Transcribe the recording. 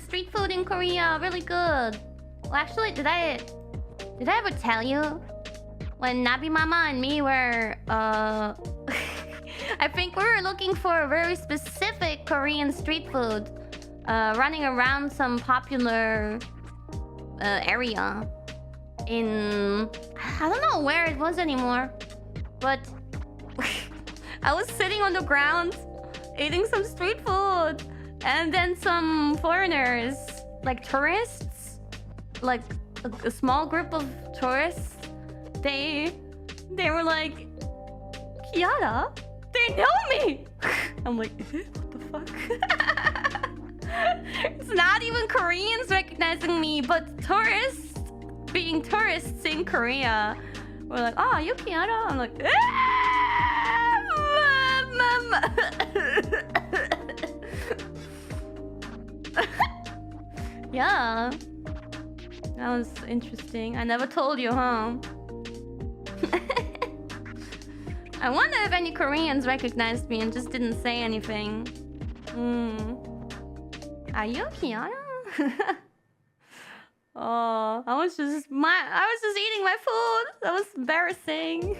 street food in Korea, really good. Well, actually, did I ever tell you when Nabi Mama and me were I think we were looking for a very specific Korean street food, running around some popular area in, I don't know where it was anymore, but I was sitting on the ground eating some street food, and then some foreigners, like tourists, like a small group of tourists, they were like, Kiara? They know me! I'm like, what the fuck? It's not even Koreans recognizing me, but tourists, being tourists in Korea, were like, oh, you Kiara? I'm like, yeah, that was interesting. I never told you, huh? I wonder if any Koreans recognized me and just didn't say anything. Are you Kiara? Oh, I was just eating my food. That was embarrassing.